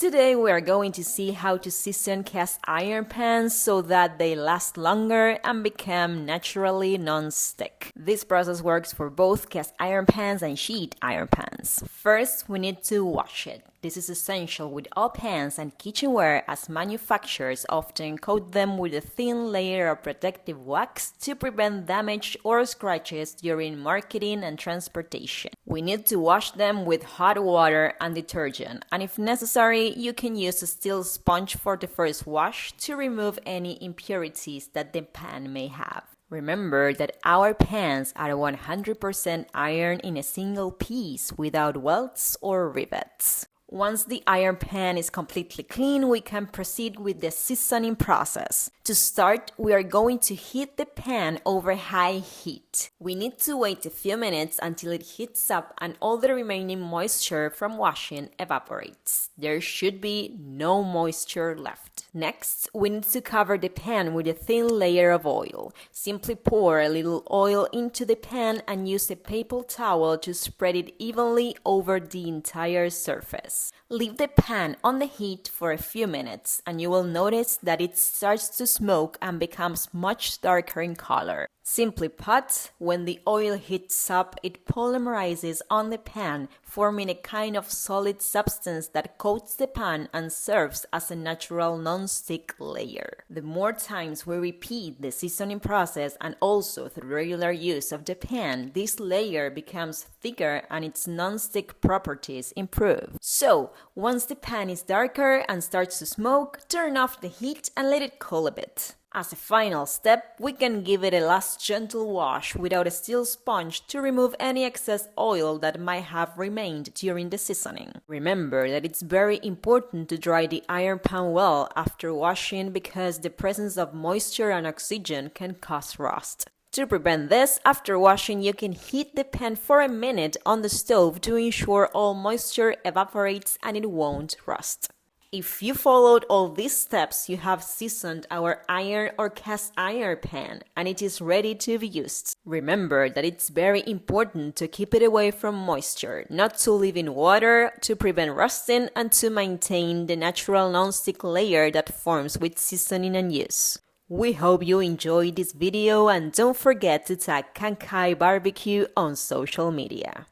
Today we are going to see how to season cast iron pans so that they last longer and become naturally non-stick. This process works for both cast iron pans and sheet iron pans. First, we need to wash it. This is essential with all pans and kitchenware, as manufacturers often coat them with a thin layer of protective wax to prevent damage or scratches during marketing and transportation. We need to wash them with hot water and detergent, and if necessary, you can use a steel sponge for the first wash to remove any impurities that the pan may have. Remember that our pans are 100% iron in a single piece without welds or rivets. Once the iron pan is completely clean, we can proceed with the seasoning process. To start, we are going to heat the pan over high heat. We need to wait a few minutes until it heats up and all the remaining moisture from washing evaporates. There should be no moisture left. Next, we need to cover the pan with a thin layer of oil. Simply pour a little oil into the pan and use a paper towel to spread it evenly over the entire surface. Leave the pan on the heat for a few minutes and you will notice that it starts to smoke and becomes much darker in color. Simply put, when the oil heats up, it polymerizes on the pan, forming a kind of solid substance that coats the pan and serves as a natural non-stick layer. The more times we repeat the seasoning process and also through regular use of the pan, this layer becomes thicker and its non-stick properties improve. So, once the pan is darker and starts to smoke, turn off the heat and let it cool a bit. As a final step, we can give it a last gentle wash without a steel sponge to remove any excess oil that might have remained during the seasoning. Remember that it's very important to dry the iron pan well after washing because the presence of moisture and oxygen can cause rust. To prevent this, after washing you can heat the pan for a minute on the stove to ensure all moisture evaporates and it won't rust. If you followed all these steps, you have seasoned our iron or cast iron pan and it is ready to be used. Remember that it's very important to keep it away from moisture, not to leave in water, to prevent rusting and to maintain the natural non-stick layer that forms with seasoning and use. We hope you enjoyed this video and don't forget to tag Kankai Barbecue on social media.